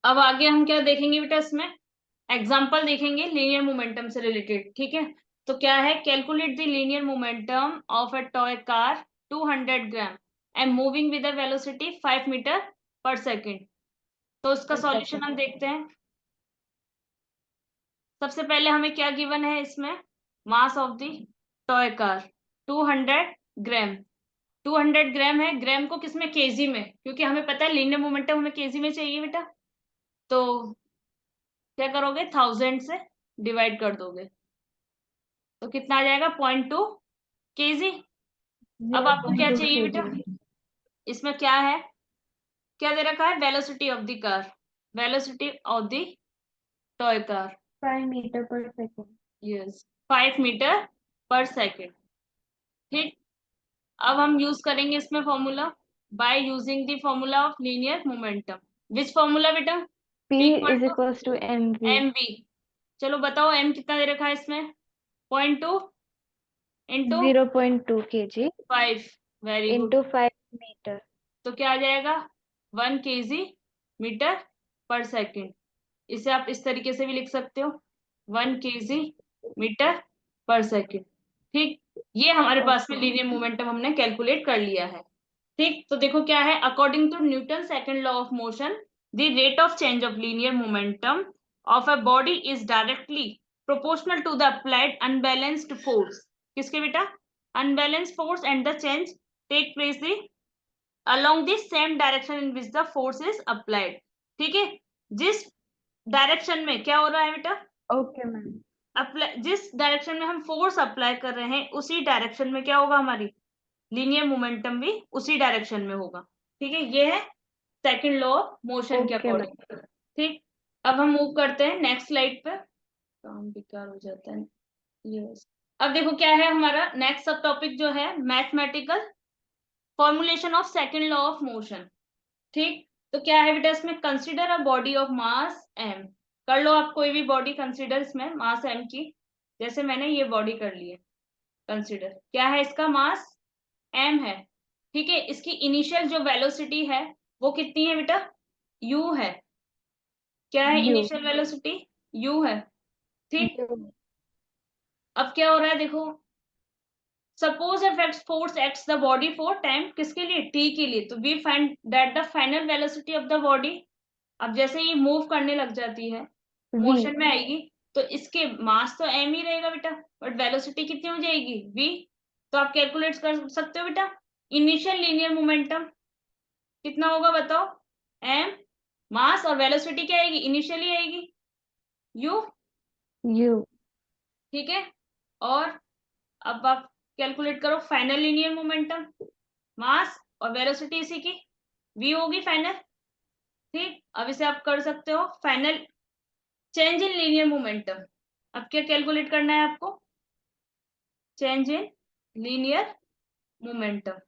अब आगे हम क्या देखेंगे बेटा, इसमें एग्जाम्पल देखेंगे लीनियर मोमेंटम से रिलेटेड। ठीक है, तो क्या है, calculate the linear momentum of a toy car 200 gram and moving with a velocity 5 metre per second. तो इसका पर सॉल्यूशन सेकंड। हम देखते हैं। सबसे पहले हमें क्या गिवन है इसमें, mass of the toy car 200 ग्राम। 200 ग्राम है, ग्राम को किसमें, केजी में, क्योंकि हमें पता है लीनियर मोमेंटम हमें केजी में चाहिए बेटा। तो क्या करोगे, 1000 से डिवाइड कर दोगे तो कितना आ जाएगा, 0.2 केजी। अब जीरो आपको पॉइंट क्या टू चाहिए के बेटा, जी इसमें क्या है, क्या दे रखा है, velocity of the car, velocity of the toy car, 5 metre per second. Yes 5 metre per second. ठीक, अब हम यूज करेंगे इसमें formula, by using the formula of linear momentum. Which formula बेटा, P P equal is to equals to m v. M v. चलो बताओ m कितना दे रखा है इसमें, 0.2 into 0.2 kg 5, very good. Into 5 metre. तो क्या आ जाएगा, 1 केजी मीटर पर सेकेंड। इसे आप इस तरीके से भी लिख सकते हो, 1 केजी मीटर पर सेकेंड। ठीक, ये हमारे पास में ओके। लीनियर मोमेंटम हमने कैलकुलेट कर लिया है। ठीक, तो देखो क्या है, according to Newton second law of motion the rate of change of linear momentum of a body is directly proportional to the applied unbalanced force. किसके बेटा, unbalanced force and the change take place the along the same direction in which the force is applied। ठीक है, जिस direction में क्या हो रहा है बेटा, ओके मैम। अप्लाई, जिस डायरेक्शन में हम फोर्स अप्लाई कर रहे हैं उसी डायरेक्शन में क्या होगा, हमारी लीनियर मोमेंटम भी उसी डायरेक्शन में होगा। ठीक है, ये है सेकंड लॉ ऑफ मोशन के ओके मैम। अकॉर्डिंग। ठीक, अब हम मूव करते हैं नेक्स्ट स्लाइड पे, काम बेकार हो जाता है। यस, अब देखो क्या है हमारा नेक्स्ट सब टॉपिक जो है, mathematical formulation of second law of motion. ठीक, तो क्या है बेटा इसमें, consider a body of mass M. कर लो आप कोई भी बॉडी कंसिडर इसमें मास एम की, जैसे मैंने ये बॉडी कर ली है कंसिडर, क्या है इसका मास एम है। ठीक है, इसकी इनिशियल जो वेलोसिटी है वो कितनी है बेटा, यू है। क्या है यू। इनिशियल वेलोसिटी, यू है। ठीक, यू। अब क्या हो रहा है देखो, suppose if X force X the body for time, किसके लिए, टी के लिए, तो we find that the final velocity of the body. अब जैसे ये मूव करने लग जाती है, वी। मोशन में आएगी, तो इसके मास तो एम ही रहेगा बेटा, बट वेलोसिटी कितनी हो जाएगी, वी। तो आप कैलकुलेट कर सकते हो बेटा, इनिशियल लीनियर मोमेंटम कितना होगा बताओ, एम, मास और वेलोसिटी क्या आएगी, इनिशियली आएगी, यू। यू। ठीक है, और अब आप कैलकुलेट करो फाइनल लीनियर मोमेंटम, मास और वेलोसिटी इसी की वी होगी फाइनल। ठीक, अब इसे आप कर सकते हो final change in linear momentum. अब क्या कैलकुलेट करना है आपको, चेंज इन लीनियर मोमेंटम।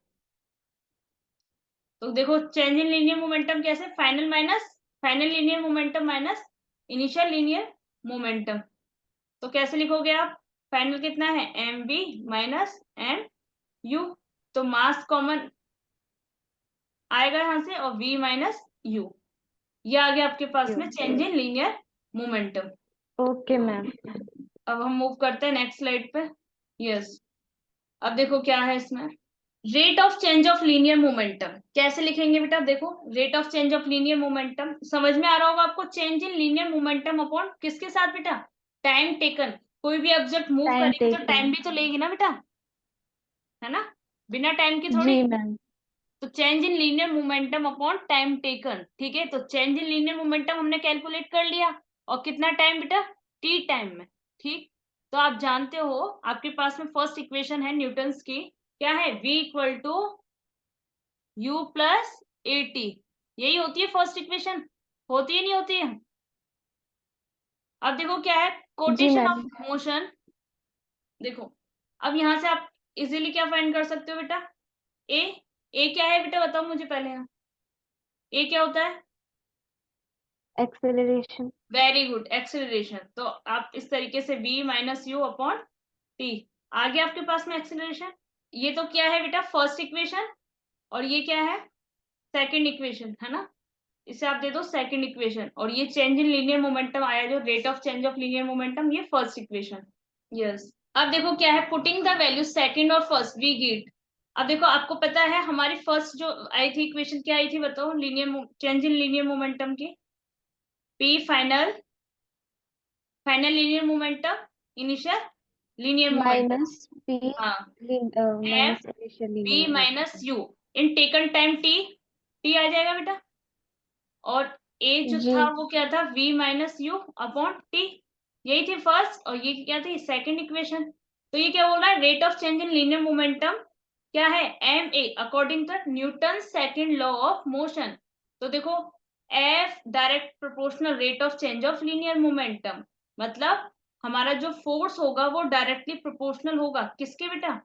तो देखो चेंज इन लीनियर मोमेंटम कैसे, final minus final linear momentum minus initial linear momentum. तो कैसे लिखोगे आप, फाइनल कितना है, M B minus M U. तो मास कॉमन आएगा यहां से और v माइनस यू, ये आ गया आपके पास यू। में change in linear momentum. Okay ma'am. अब हम मूव करते हैं नेक्स्ट स्लाइड पे। यस, अब देखो क्या है इसमें, rate of change of linear momentum कैसे लिखेंगे बेटा, देखो rate of change of linear momentum समझ में आ रहा होगा आपको, change in linear momentum upon किसके साथ बेटा, टाइम टेकन। कोई भी ऑब्जेक्ट मूव टाइम करेगी तो टेकन। टाइम भी तो लेगी ना बेटा, है ना, बिना टाइम की थोड़ी। जी मैम। तो change in linear momentum upon time taken. ठीक है, तो चेंज इन लीनियर मोमेंटम हमने कैलकुलेट कर लिया, और कितना टाइम बेटा, टी टाइम में। ठीक, तो आप जानते हो आपके पास में फर्स्ट इक्वेशन है न्यूटन्स की, क्या है, v equal to U plus A T, यही होती है फर्स्ट इक्वेशन, होती है नहीं होती है। अब देखो क्या है, जी कोटेशन ऑफ मैम। मोशन। देखो, अब यहां से आप इजीली क्या फाइंड कर सकते हो बेटा, ए, ए क्या है बेटा बताओ मुझे पहले, यहाँ ए क्या होता है, एक्सेलरेशन। Very good, acceleration. तो आप इस तरीके से v minus U upon T, आ गया आपके पास में एक्सेलरेशन। ये तो क्या है बेटा फर्स्ट इक्वेशन, और ये क्या है सेकंड इक्वेशन, है ना। इसे आप दे दो सेकंड इक्वेशन, और ये चेंज इन लीनियर मोमेंटम आया जो rate of change of linear momentum, ये फर्स्ट इक्वेशन। यस, अब देखो क्या है, पुटिंग द वैल्यू सेकंड और फर्स्ट वी गेट। अब देखो आपको पता है हमारी फर्स्ट जो आई थी इक्वेशन क्या आई थी बताओ, linear change in linear momentum की, P final, final linear momentum, initial linear momentum, minus P हाँ, F minus initial linear B minus momentum. U in taken time T, T आ जाएगा बेटा, और ए जो जी था वो क्या था, v minus U upon T, यही थी फर्स्ट, और ये क्या थी सेकंड इक्वेशन। तो ये क्या बोल रहा है, rate of change in linear momentum क्या है, M A according to Newton second law of motion. तो देखो F direct proportional rate of change of linear momentum, मतलब हमारा जो फोर्स होगा वो डायरेक्टली प्रोपोर्शनल होगा किसके बेटा,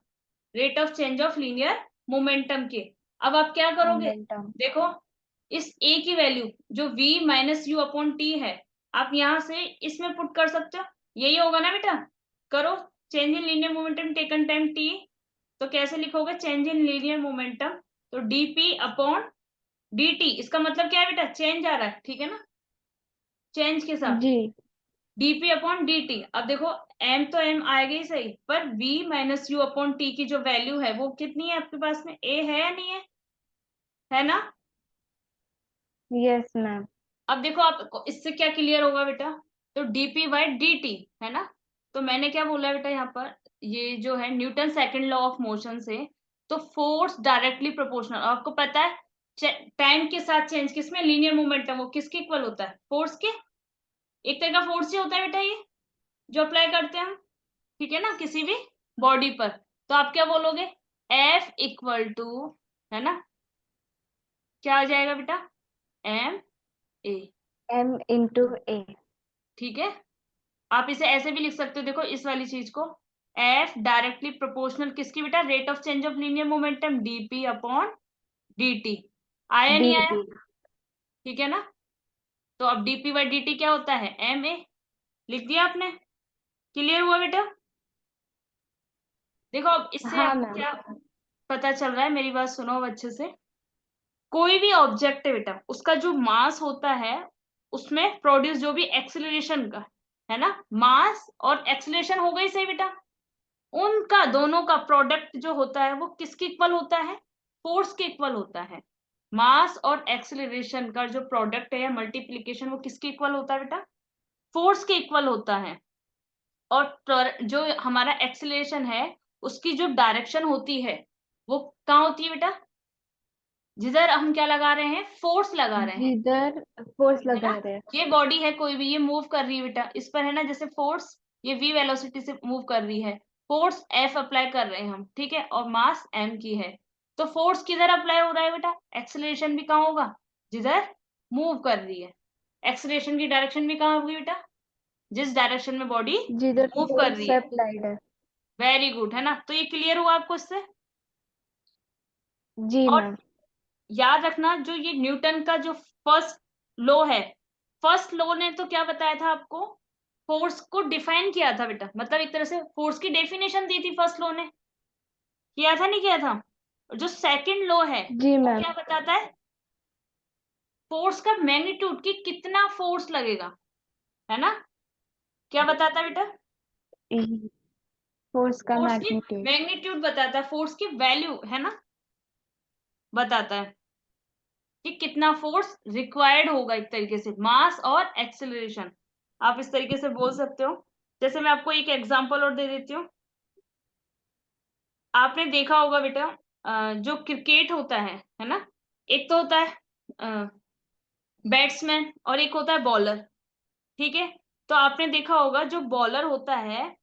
rate of change of linear momentum के। अब आप क्या करोगे, मोमेंटम। देखो इस a की वैल्यू जो v minus U upon T है, आप यहां से इसमें पुट कर सकते हो, यही होगा ना बेटा। करो, change in linear momentum taken time t, तो कैसे लिखोगे चेंज इन लीनियर मोमेंटम, तो dp अपॉन dt, इसका मतलब क्या है बेटा, चेंज आ रहा है, ठीक है ना, चेंज के साथ जी dp अपॉन dt। अब देखो m तो m आएगा ही सही, पर v minus U upon T की जो वैल्यू है वो कितनी है आपके पास में, a है या नहीं है ना। Yes ma'am. अब देखो आप इससे क्या क्लियर होगा बेटा, तो dp बाई dt है ना। तो मैंने क्या बोला है बेटा यहाँ पर, ये जो है Newton second law of motion से, तो फोर्स डायरेक्टली प्रोपोर्शनल, आपको पता है टाइम के साथ चेंज किसमें, लीनियर मोमेंटम, वो किसके इक्वल होता है, फोर्स के। एक तरह का फोर्स ही होता है बेटा ये, जो अप्लाई करते हैं हम, ठीक है ना, किसी भी बॉडी पर। तो आप क्या बोलोगे, F इक्वल टू, है ना, क्या आ जाएगा बेटा, एम ए, एम इंटू ए। ठीक है। आप इसे ऐसे भी लिख सकते हो, देखो इस वाली चीज को, एफ डायरेक्टली प्रोपोर्शनल किसकी बेटा, rate of change of linear momentum DP upon dt, आया डी नहीं आया, टी। ठीक है ना। तो अब dp बाई dt क्या होता है, एम ए, लिख दिया आपने, क्लियर हुआ बेटा। देखो अब इससे हाँ आपको मैम। क्या पता चल रहा है, मेरी बात सुनो अब अच्छे से। कोई भी ऑब्जेक्ट है बेटा, उसका जो मास होता है, उसमें प्रोड्यूस जो भी एक्सेलरेशन का, है ना, मास और एक्सेलरेशन हो गई सही बेटा, उनका दोनों का प्रोडक्ट जो होता है वो किसके इक्वल होता है, फोर्स के इक्वल होता है। मास और एक्सेलरेशन का जो प्रोडक्ट है या मल्टीप्लीकेशन, वो किसके इक्वल होता है बेटा, फोर्स के इक्वल होता है। और जो हमारा एक्सेलरेशन है, उसकी जो डायरेक्शन होती है वो कहाँ होती है बेटा, जिधर हम क्या लगा रहे हैं, फोर्स लगा रहे हैं, जिधर फोर्स है ना। लगा रहे हैं। ये बॉडी है कोई भी, ये मूव कर रही है बेटा, इस पर है ना जैसे फोर्स, ये v वेलोसिटी से मूव कर रही है, फोर्स F अप्लाई कर रहे हैं हम, ठीक है, और मास m की है। तो फोर्स किधर अप्लाई हो रहा है बेटा, एक्सेलरेशन भी कहाँ होगा, जिधर मूव कर रही है। एक्सेलरेशन की डायरेक्शन भी कहाँ होगी बेटा, जिस डायरेक्शन में बॉडी जिधर मूव कर फोर्स रही है। अप्लाइड है। वेरी गुड, है ना, तो ये क्लियर हुआ आपको इससे। जी और मैम। याद रखना, जो ये न्यूटन का जो फर्स्ट लॉ है, फर्स्ट लॉ ने तो क्या बताया था आपको, फोर्स को डिफाइन किया था बेटा, मतलब एक तरह से फोर्स की डेफिनेशन दी थी फर्स्ट लॉ ने, किया था नहीं किया था। और जो सेकंड लॉ है जी वो मैम। क्या बताता है, फोर्स का मैग्नीट्यूड की कितना फोर्स लगेगा, है ना, क्या बताता है बेटा, फोर्स का फोर्स की मैग्नीट्यूड। मैग्नीट्यूड बताता है, फोर्स की वैल्यू, है ना, बताता है कि कितना फोर्स रिक्वायर्ड होगा, एक तरीके से मास और एक्सेलरेशन, आप इस तरीके से बोल सकते हो। जैसे मैं आपको एक एग्जांपल और दे देती हूँ, आपने देखा होगा बेटा, जो क्रिकेट होता है ना, एक तो होता है बैट्समैन और एक होता है बॉलर, ठीक है। तो आपने देखा होगा जो बॉलर होता है,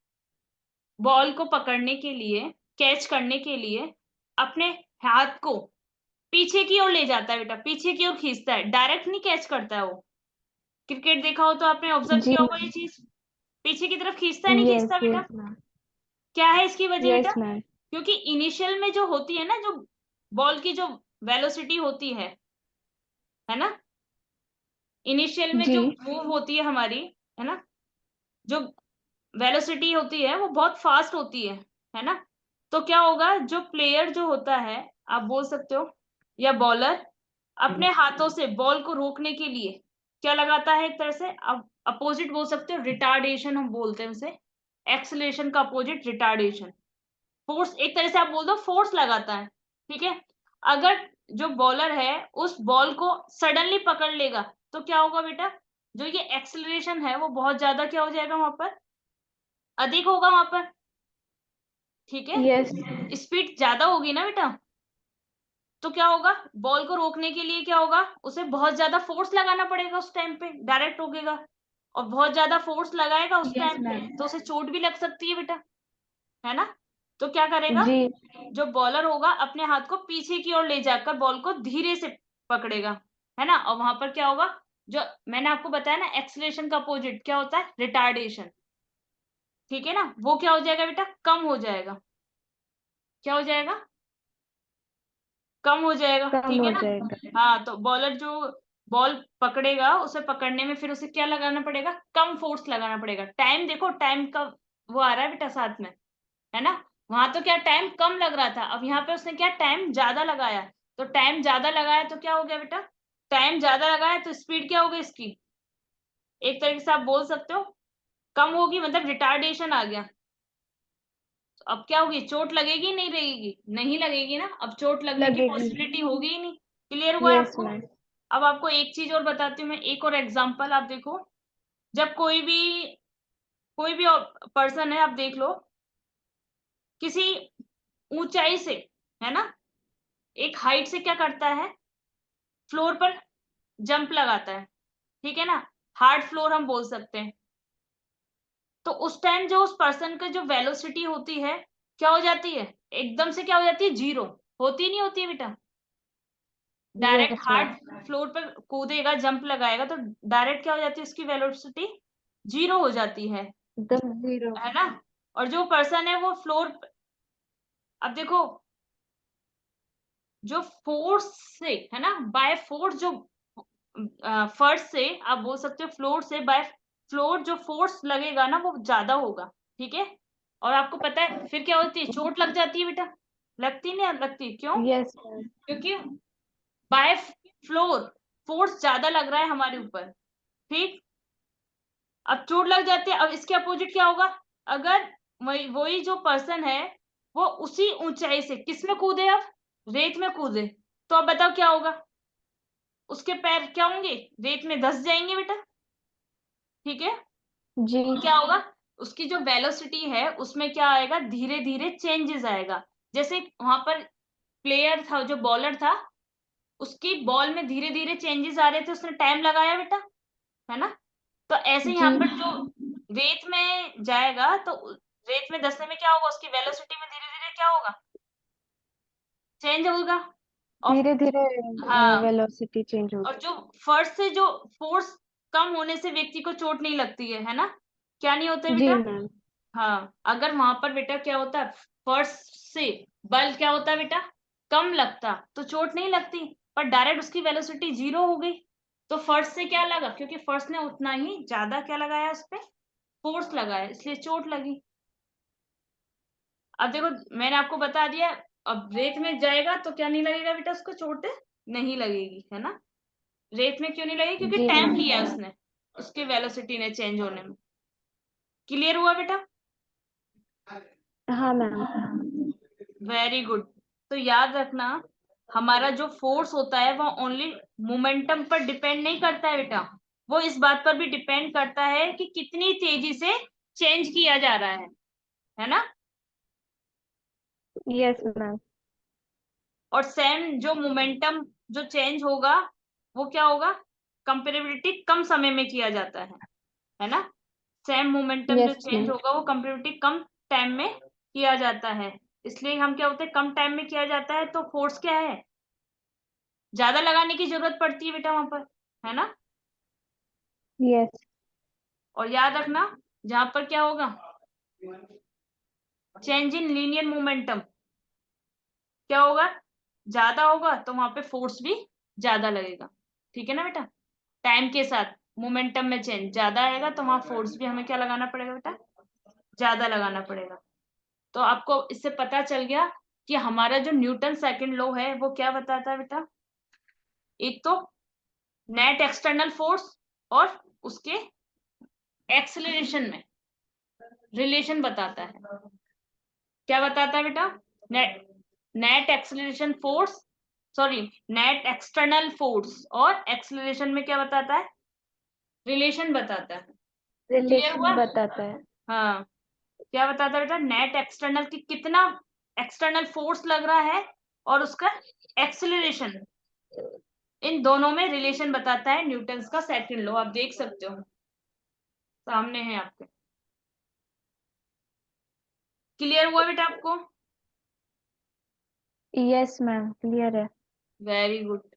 बॉल को पकड़ने के लिए, कैच करने के लिए, अपने हाथ को पीछे की ओर ले जाता है बेटा, पीछे की ओर खींचता है, डायरेक्ट नहीं कैच करता है वो। क्रिकेट देखा हो तो आपने ऑब्जर्व जी किया होगा ये मैम। चीज, पीछे की तरफ खींचता है नहीं यस खींचता बेटा, यस मैम। क्या है इसकी वजह बेटा, यस मैम। क्योंकि इनिशियल में जो होती है ना, जो बॉल की जो वेलोसिटी होती है ना, इनिशियल में जी जो मूव होती है हमारी, है ना, जो वेलोसिटी होती है वो बहुत फास्ट होती है ना। तो क्या होगा, जो प्लेयर जो होता है, आप बोल सकते हो, या बॉलर अपने हाथों से बॉल को रोकने के लिए क्या लगाता है, एक तरह से अब अपोजिट बोल सकते हो, रिटार्डेशन हम बोलते हैं उसे। एक्सेलरेशन का अपोजिट रिटार्डेशन। फोर्स, एक तरह से आप बोल दो फोर्स लगाता है, ठीक है। अगर जो बॉलर है उस बॉल को सडनली पकड़ लेगा तो क्या होगा बेटा, जो ये एक्सेलरेशन है वो बहुत ज्यादा क्या हो जाएगा, वहां पर अधिक होगा वहां पर, ठीक है। Yes. स्पीड ज्यादा होगी ना बेटा, तो क्या होगा, बॉल को रोकने के लिए क्या होगा, उसे बहुत ज्यादा फोर्स लगाना पड़ेगा उस टाइम पे, डायरेक्ट रोकेगा और बहुत ज्यादा फोर्स लगाएगा उस Yes, टाइम पे ma'am. तो उसे चोट भी लग सकती है बेटा, है ना। तो क्या करेगा, जी. जो बॉलर होगा अपने हाथ को पीछे की ओर ले जाकर बॉल को धीरे से पकड़ेगा, है ना। और वहां पर क्या होगा, जो मैंने आपको बताया ना एक्सीलरेशन का अपोजिट क्या होता है, रिटार्डेशन, ठीक है ना। वो क्या हो जाएगा बेटा, कम हो जाएगा, क्या हो जाएगा, कम हो जाएगा, कम ठीक है हो ना। जाएगा. हाँ, तो बॉलर जो बॉल पकड़ेगा उसे पकड़ने में फिर उसे क्या लगाना पड़ेगा, कम फोर्स लगाना पड़ेगा। टाइम देखो, टाइम का वो आ रहा है बेटा साथ में, है ना। वहां तो क्या टाइम कम लग रहा था, अब यहाँ पे उसने क्या टाइम ज्यादा लगाया, तो टाइम ज्यादा लगाया तो क्या हो गया बेटा, टाइम ज्यादा लगाया तो स्पीड क्या हो गई इसकी, एक तरीके से आप बोल सकते हो कम होगी, मतलब रिटार्डेशन आ गया। तो अब क्या होगी, चोट लगेगी नहीं लगेगी, नहीं लगेगी ना, अब चोट लगने की लगेगी. पॉसिबिलिटी होगी ही नहीं। क्लियर हुआ है Yes, आपको। ma'am. अब आपको एक चीज और बताती हूँ मैं, एक और एग्जांपल आप देखो। जब कोई भी पर्सन है, आप देख लो, किसी ऊंचाई से, है ना, एक हाइट से क्या करता है, फ्लोर पर जंप लगाता है, ठीक है ना, हार्ड फ्लोर हम बोल सकते हैं। तो उस टाइम जो उस पर्सन का जो वेलोसिटी होती है क्या हो जाती है, एकदम से क्या हो जाती है, जीरो, होती नहीं होती है बेटा। Direct Yes, hard ma'am. Floor पर कूदेगा, जंप लगाएगा तो डायरेक्ट क्या हो जाती है, उसकी वेलोसिटी जीरो हो जाती एकदम zero. है ना। और जो पर्सन है वो फ्लोर, अब देखो, जो फोर्स से, है ना, बाय फोर्स जो फर्श से आप बोल सकते हो, फ्लोर से बाय फ्लोर जो फोर्स लगेगा ना वो ज्यादा होगा, ठीक है। और आपको पता है फिर क्या होती है, चोट लग जाती है बेटा, लगती नहीं लगती, क्यों, Yes, ma'am. क्योंकि बाय फ्लोर फोर्स ज्यादा लग रहा है हमारे ऊपर, ठीक। अब चोट लग जाती है, अब इसके अपोजिट क्या होगा, अगर वही जो पर्सन है वो उसी ऊंचाई से किसमें कूदे, अब रेत में कूदे, तो अब बताओ क्या होगा, उसके पैर क्या होंगे, रेत में धंस जाएंगे बेटा, ठीक है। जी. और क्या होगा, उसकी जो वेलोसिटी है उसमें क्या आएगा, धीरे धीरे चेंजेस आएगा। जैसे वहां पर प्लेयर था, जो बॉलर था, उसकी बॉल में धीरे धीरे चेंजेस आ रहे थे, उसने टाइम लगाया बेटा, है ना। तो ऐसे यहाँ जी. पर जो रेत में जाएगा तो रेत में धंसने में क्या होगा, उसकी वेलोसिटी में धीरे धीरे क्या होगा, चेंज होगा। और धीरे धीरे हाँ, वेलोसिटी चेंज और होगी. जो फर्स्ट से जो फोर्स कम होने से व्यक्ति को चोट नहीं लगती है ना, क्या नहीं होता है जी, बेटा। मैम. हाँ, अगर वहां पर बेटा क्या होता है, फर्श से बल क्या होता है बेटा, कम लगता तो चोट नहीं लगती, पर डायरेक्ट उसकी वेलोसिटी जीरो हो गई, तो फर्श से क्या लगा, क्योंकि फर्श ने उतना ही ज्यादा क्या लगाया, उस पे फोर्स लगाया, इसलिए चोट लगी। अब देखो मैंने आपको बता दिया, अब रेत में जाएगा तो क्या नहीं लगेगा बेटा, उसको चोट नहीं लगेगी, है ना। रेत में क्यों नहीं लगेगी, क्योंकि जी, टाइम मैम. लिया उसने, उसकी वेलोसिटी ने चेंज होने में। क्लियर हुआ बेटा। हाँ, मैम. Very good. तो याद रखना, हमारा जो फोर्स होता है वो ओनली मोमेंटम पर डिपेंड नहीं करता है बेटा, वो इस बात पर भी डिपेंड करता है कि कितनी तेजी से चेंज किया जा रहा है ना। Yes, ma'am. और सेम जो मोमेंटम जो चेंज होगा वो क्या होगा, कंपेरेबिलिटी कम समय में किया जाता है ना। सेम मोमेंटम जो यस, चेंज मैम. होगा वो कंपेरेटिव कम टाइम में किया जाता है, इसलिए हम क्या होते हैं, कम टाइम में किया जाता है तो फोर्स क्या है, ज्यादा लगाने की जरूरत पड़ती है बेटा वहां पर, है ना। यस. और याद रखना, जहां पर क्या होगा, चेंज इन लीनियर मोमेंटम, क्या होगा, ज्यादा होगा तो वहां पे फोर्स भी ज्यादा लगेगा, ठीक है ना बेटा। टाइम के साथ मोमेंटम में चेंज ज्यादा आएगा तो वहां फोर्स भी हमें क्या लगाना पड़ेगा बेटा, ज्यादा लगाना पड़ेगा। तो आपको इससे पता चल गया कि हमारा जो न्यूटन सेकंड लॉ है वो क्या बताता है बेटा, एक तो नेट एक्सटर्नल फोर्स और उसके एक्सेलरेशन में रिलेशन बताता है। क्या बताता है बेटा? Net net acceleration force, sorry, net external force और एक्सेलरेशन में क्या बताता है? रिलेशन बताता है। क्लियर हुआ? रिलेशन बताता है। हाँ, क्या बताता है बेटा? नेट एक्सटर्नल की कितना एक्सटर्नल फोर्स लग रहा है और उसका एक्सेलरेशन, इन दोनों में रिलेशन बताता है न्यूटन्स का सेकंड लॉ। आप देख सकते हो, सामने है आपके। क्लियर हुआ बेटा आपको? यस मैम, क्लियर है। Very good.